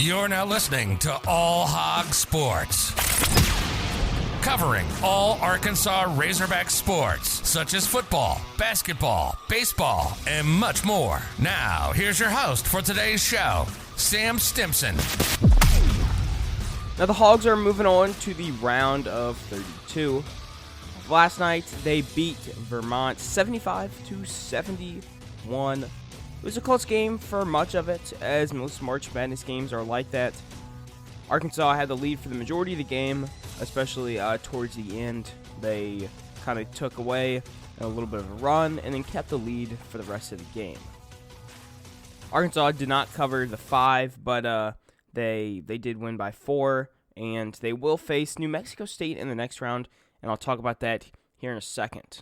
You're now listening to All Hog Sports, covering all Arkansas Razorback sports, such as football, basketball, baseball, and much more. Now, here's your host for today's show, Sam Stimson. Now, the Hogs are moving on to the round of 32. Last night, they beat Vermont 75-71. It was a close game for much of it, as most March Madness games are like that. Arkansas had the lead for the majority of the game, especially towards the end. They kind of took away a little bit of a run and then kept the lead for the rest of the game. Arkansas did not cover the 5, but they did win by 4, and they will face New Mexico State in the next round, and I'll talk about that here in a second.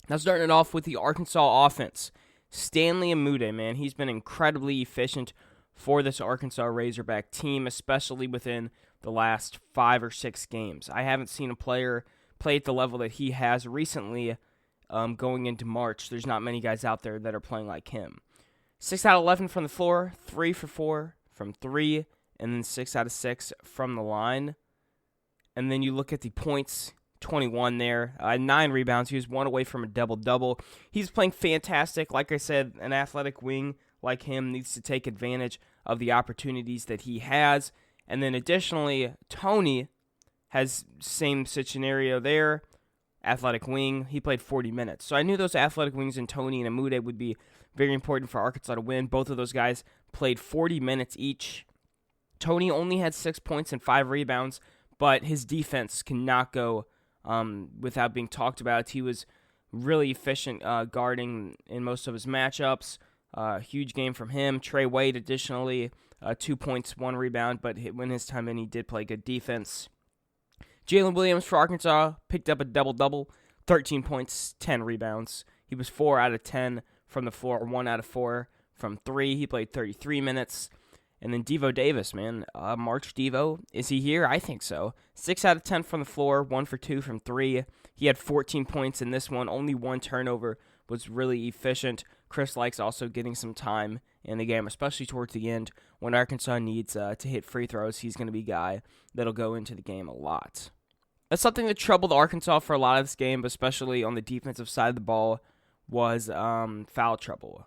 Now, starting it off with the Arkansas offense. Stanley Umude, man, he's been incredibly efficient for this Arkansas Razorback team, especially within the last 5 or 6 games. I haven't seen a player play at the level that he has recently going into March. There's not many guys out there that are playing like him. 6 out of 11 from the floor, 3 for 4 from 3, and then 6 out of 6 from the line. And then you look at the points, 21 there, 9 rebounds. He was 1 away from a double-double. He's playing fantastic. Like I said, an athletic wing like him needs to take advantage of the opportunities that he has. And then additionally, Tony has same scenario there, athletic wing. He played 40 minutes. So I knew those athletic wings in Tony and Umude would be very important for Arkansas to win. Both of those guys played 40 minutes each. Tony only had 6 points and 5 rebounds, but his defense cannot go without being talked about. He was really efficient guarding in most of his matchups. Huge game from him. Trey Wade, additionally, 2 points, 1 rebound, but when his time in, he did play good defense. Jaylin Williams for Arkansas picked up a double-double, 13 points, 10 rebounds. He was 4 out of 10 from the floor, 1 out of 4 from 3. He played 33 minutes. And then Devo Davis, man. March Devo, is he here? I think so. 6 out of 10 from the floor, 1 for 2 from 3. He had 14 points in this one. Only 1 turnover, was really efficient. Chris Likes also getting some time in the game, especially towards the end. When Arkansas needs to hit free throws, he's going to be a guy that'll go into the game a lot. That's something that troubled Arkansas for a lot of this game, especially on the defensive side of the ball, was foul trouble.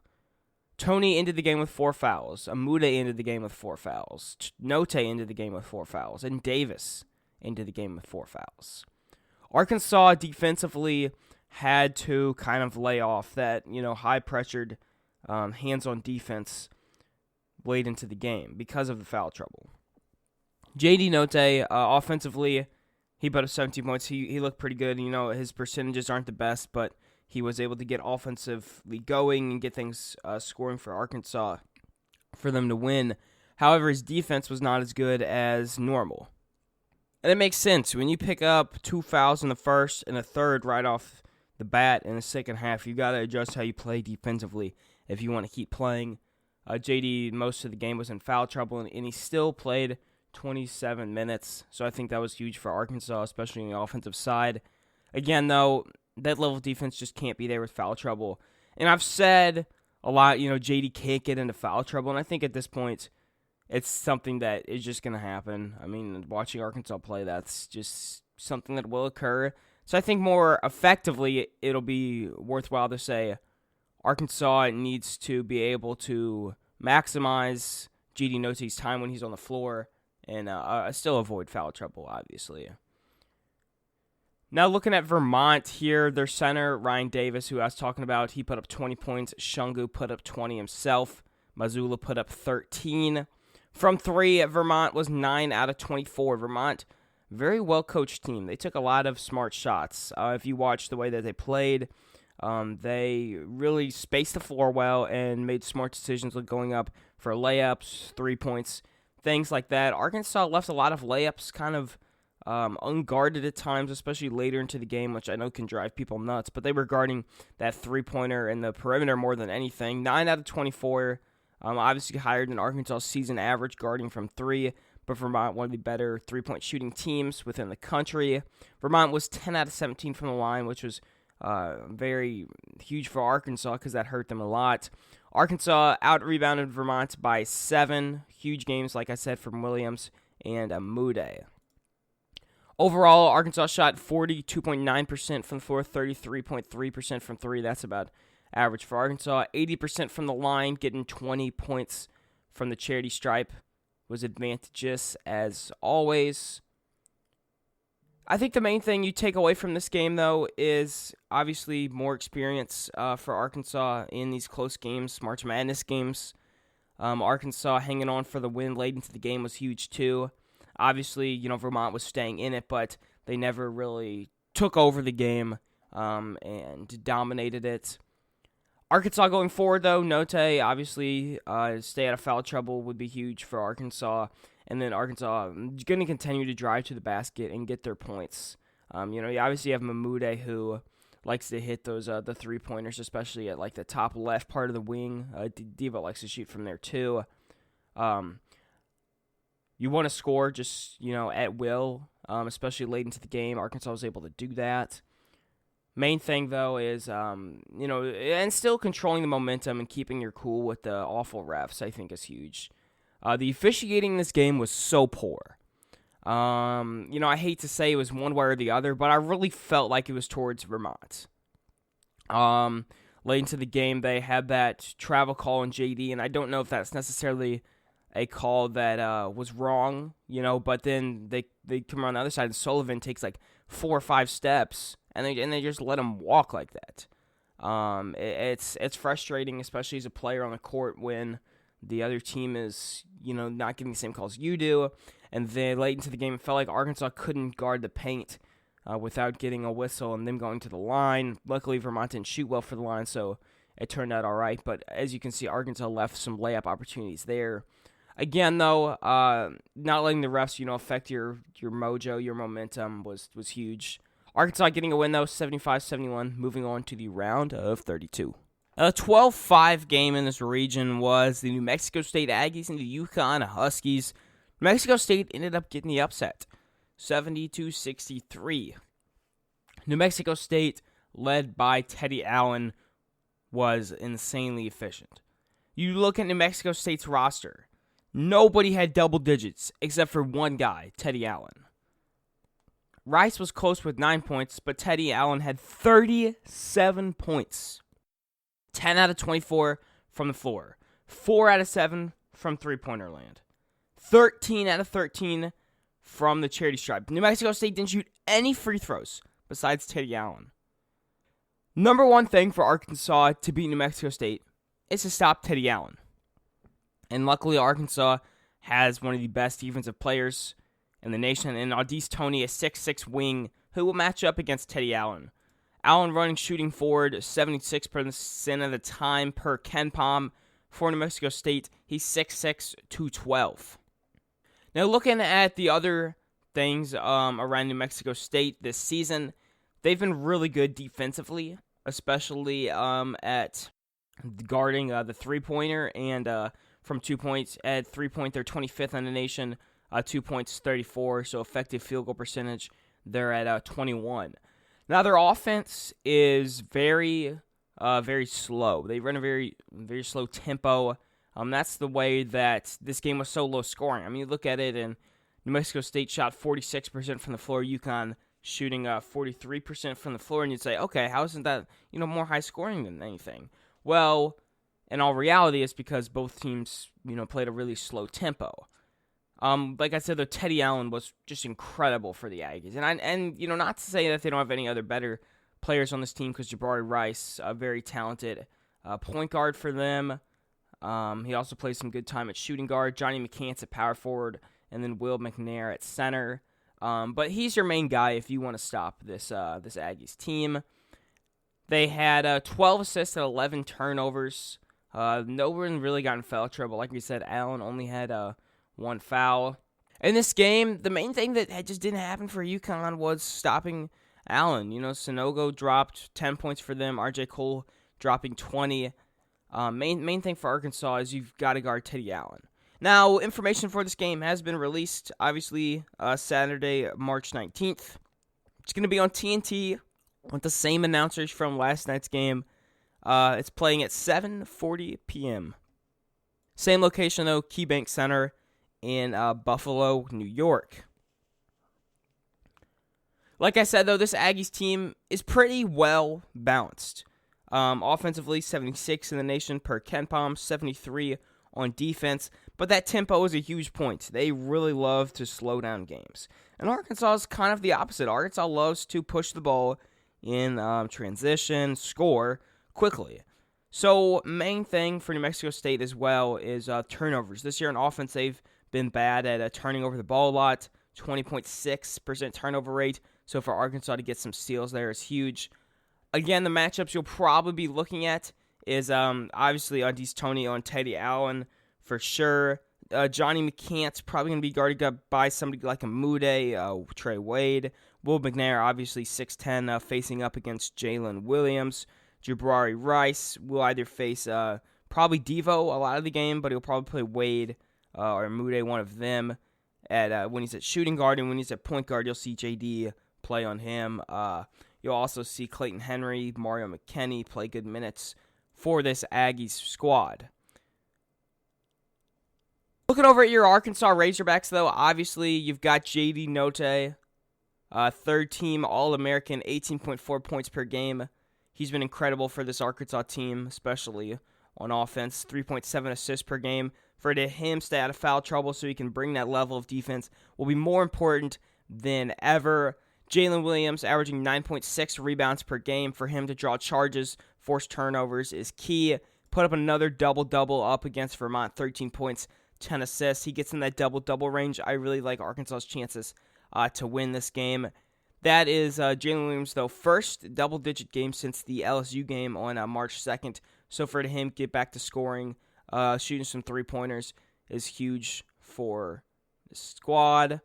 Tony ended the game with 4 fouls. Umude ended the game with 4 fouls. Note ended the game with 4 fouls. And Davis ended the game with 4 fouls. Arkansas defensively had to kind of lay off that, high-pressured, hands-on defense late into the game because of the foul trouble. J.D. Note, offensively, he put up 17 points. He looked pretty good. His percentages aren't the best, but he was able to get offensively going and get things scoring for Arkansas for them to win. However, his defense was not as good as normal. And it makes sense. When you pick up 2 fouls in the first and a third right off the bat in the second half, you got to adjust how you play defensively if you want to keep playing. JD, most of the game was in foul trouble, and he still played 27 minutes. So I think that was huge for Arkansas, especially on the offensive side. Again, though, that level of defense just can't be there with foul trouble. And I've said a lot, JD can't get into foul trouble, and I think at this point, it's something that is just going to happen. I mean, watching Arkansas play, that's just something that will occur. So I think more effectively, it'll be worthwhile to say Arkansas needs to be able to maximize J.D. Note's time when he's on the floor and still avoid foul trouble, obviously. Now looking at Vermont here, their center, Ryan Davis, who I was talking about, he put up 20 points. Shungu put up 20 himself. Mazzulla put up 13. From 3, Vermont was 9 out of 24. Vermont, very well-coached team. They took a lot of smart shots. If you watch the way that they played, they really spaced the floor well and made smart decisions like going up for layups, 3 points, things like that. Arkansas left a lot of layups kind of unguarded at times, especially later into the game, which I know can drive people nuts, but they were guarding that three-pointer and the perimeter more than anything. 9 out of 24, obviously higher than Arkansas' season average guarding from 3, but Vermont, one of the better three-point shooting teams within the country. Vermont was 10 out of 17 from the line, which was very huge for Arkansas because that hurt them a lot. Arkansas out-rebounded Vermont by 7. Huge games, like I said, from Williams and Umude. Overall, Arkansas shot 42.9% from the floor, 33.3% from 3. That's about average for Arkansas. 80% from the line, getting 20 points from the charity stripe was advantageous as always. I think the main thing you take away from this game, though, is obviously more experience for Arkansas in these close games, March Madness games. Arkansas hanging on for the win late into the game was huge, too. Obviously, Vermont was staying in it, but they never really took over the game and dominated it. Arkansas going forward, though, Note, obviously, stay out of foul trouble would be huge for Arkansas. And then Arkansas is going to continue to drive to the basket and get their points. You obviously have Umude, who likes to hit those the three-pointers, especially at like the top left part of the wing. Diva likes to shoot from there too. You want to score just at will, especially late into the game. Arkansas was able to do that. Main thing though is and still controlling the momentum and keeping your cool with the awful refs, I think, is huge. The officiating in this game was so poor. I hate to say it was one way or the other, but I really felt like it was towards Vermont. Late into the game, they had that travel call on JD, and I don't know if that's necessarily a call that was wrong, but then they come around the other side, and Sullivan takes like 4 or 5 steps, and they just let him walk like that. It's frustrating, especially as a player on the court when the other team is, not getting the same calls you do. And then late into the game, it felt like Arkansas couldn't guard the paint without getting a whistle and them going to the line. Luckily, Vermont didn't shoot well for the line, so it turned out all right. But as you can see, Arkansas left some layup opportunities there. Again, though, not letting the refs, affect your mojo, your momentum was huge. Arkansas getting a win, though, 75-71, moving on to the round of 32. A 12-5 game in this region was the New Mexico State Aggies and the Yukon Huskies. New Mexico State ended up getting the upset, 70-63. New Mexico State, led by Teddy Allen, was insanely efficient. You look at New Mexico State's roster, nobody had double digits except for one guy, Teddy Allen. Rice was close with 9 points, but Teddy Allen had 37 points. 10 out of 24 from the floor. 4 out of 7 from three-pointer land. 13 out of 13 from the charity stripe. New Mexico State didn't shoot any free throws besides Teddy Allen. Number one thing for Arkansas to beat New Mexico State is to stop Teddy Allen. And luckily, Arkansas has one of the best defensive players in the nation, and Audice Toney, a 6'6 wing, who will match up against Teddy Allen. Allen running shooting forward 76% of the time per KenPom. For New Mexico State, he's 6'6", 212. Now looking at the other things around New Mexico State this season, they've been really good defensively, especially at guarding the three-pointer and from 2 points. At 3-point, they're 25th in the nation, 2 points, 34, so effective field goal percentage, they're at 21. Now, their offense is very slow. They run a very, very slow tempo. That's the way that this game was so low scoring. I mean, you look at it, and New Mexico State shot 46% from the floor. UConn shooting 43% from the floor, and you'd say, okay, how isn't that more high scoring than anything? Well, in all reality, it's because both teams played a really slow tempo. Like I said, though, Teddy Allen was just incredible for the Aggies. And not to say that they don't have any other better players on this team, because Jabari Rice, a very talented point guard for them. He also plays some good time at shooting guard. Johnny McCants at power forward, and then Will McNair at center. But he's your main guy if you want to stop this Aggies team. They had 12 assists and 11 turnovers. No one really got in foul trouble. Like we said, Allen only had 1 foul. In this game, the main thing that just didn't happen for UConn was stopping Allen. Sonogo dropped 10 points for them. RJ Cole dropping 20. Main thing for Arkansas is you've got to guard Teddy Allen. Now, information for this game has been released, obviously, Saturday, March 19th. It's going to be on TNT with the same announcers from last night's game. It's playing at 7:40 p.m. Same location, though, KeyBank Center in Buffalo, New York. Like I said, though, this Aggies team is pretty well balanced. Offensively, 76 in the nation per KenPom, 73 on defense. But that tempo is a huge point. They really love to slow down games. And Arkansas is kind of the opposite. Arkansas loves to push the ball in transition, score quickly. So main thing for New Mexico State as well is turnovers. This year on offense, they've been bad at turning over the ball a lot, 20.6% turnover rate. So for Arkansas to get some steals there is huge. Again, the matchups you'll probably be looking at is obviously Undies Tony on Teddy Allen for sure. Johnny McCants probably going to be guarded by somebody like Umude, Trey Wade. Will McNair, obviously 6'10", facing up against Jaylin Williams. Jabari Rice will either face probably Devo a lot of the game, but he'll probably play Wade or Umude, one of them, at when he's at shooting guard. And when he's at point guard, you'll see JD play on him. You'll also see Clayton Henry, Mario McKinney play good minutes for this Aggies squad. Looking over at your Arkansas Razorbacks, though, obviously you've got J.D. Notae, third-team All-American, 18.4 points per game. He's been incredible for this Arkansas team, especially on offense. 3.7 assists per game. For him to stay out of foul trouble so he can bring that level of defense will be more important than ever. Jaylin Williams averaging 9.6 rebounds per game. For him to draw charges, force turnovers is key. Put up another double-double up against Vermont, 13 points, 10 assists. He gets in that double-double range. I really like Arkansas's chances to win this game. That is Jaylin Williams, though, first double-digit game since the LSU game on March 2nd. So for him to get back to scoring, shooting some three-pointers is huge for the squad.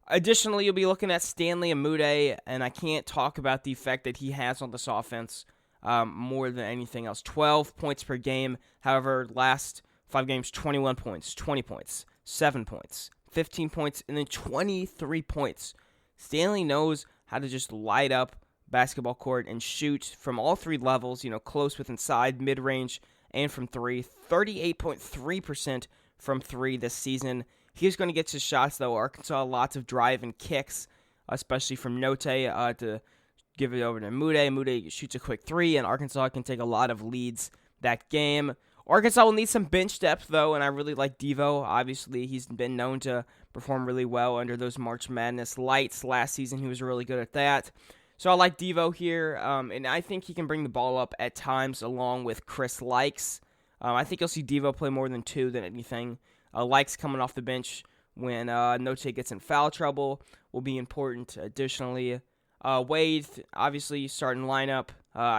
Additionally, you'll be looking at Stanley Umude, and I can't talk about the effect that he has on this offense more than anything else. 12 points per game. However, last 5 games, 21 points, 20 points, 7 points, 15 points, and then 23 points. Stanley knows how to just light up basketball court and shoot from all 3 levels, close with inside, mid-range, and from 3. 38.3% from 3 this season. He's going to get his shots, though. Arkansas, lots of drive and kicks, especially from Note to give it over to Umude. Umude shoots a quick 3, and Arkansas can take a lot of leads that game. Arkansas will need some bench depth, though, and I really like Devo. Obviously, he's been known to perform really well under those March Madness lights. Last season, he was really good at that. So I like Devo here, and I think he can bring the ball up at times along with Chris Likes. I think you'll see Devo play more than 2 than anything. Likes coming off the bench when Noche gets in foul trouble will be important. Additionally, Wade, obviously, starting lineup.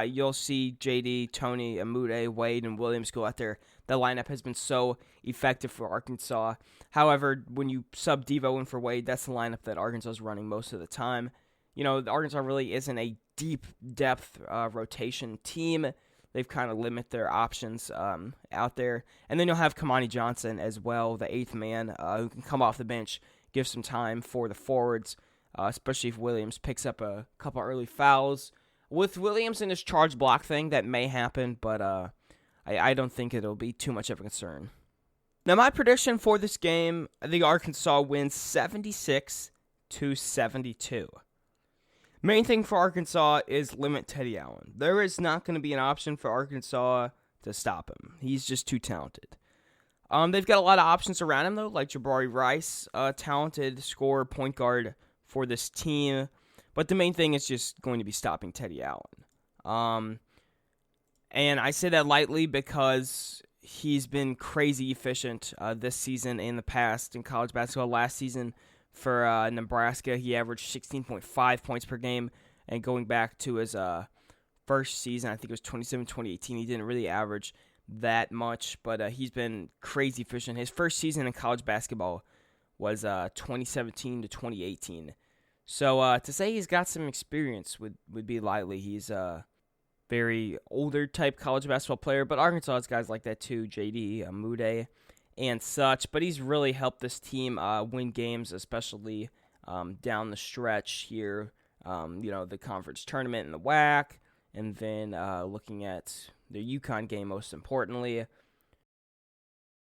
You'll see JD, Tony, Umude, Wade, and Williams go out there. The lineup has been so effective for Arkansas. However, when you sub Devo in for Wade, that's the lineup that Arkansas is running most of the time. Arkansas really isn't a deep depth rotation team. They've kind of limited their options out there. And then you'll have Kamani Johnson as well, the 8th man, who can come off the bench, give some time for the forwards, especially if Williams picks up a couple early fouls. With Williams and his charge block thing, that may happen, but I don't think it'll be too much of a concern. Now, my prediction for this game, I think Arkansas wins 76-72. Main thing for Arkansas is limit Teddy Allen. There is not going to be an option for Arkansas to stop him. He's just too talented. They've got a lot of options around him, though, like Jabari Rice, a talented scorer, point guard for this team. But the main thing is just going to be stopping Teddy Allen. And I say that lightly because he's been crazy efficient this season and in the past in college basketball. Last season, for Nebraska, he averaged 16.5 points per game, and going back to his first season, I think it was 2018, he didn't really average that much, but he's been crazy efficient. His first season in college basketball was 2017 to 2018. So to say he's got some experience would be lightly. He's a very older type college basketball player, but Arkansas has guys like that too, JD, Umude, and such, but he's really helped this team win games, especially down the stretch here. The conference tournament and the WAC, And then looking at the UConn game most importantly,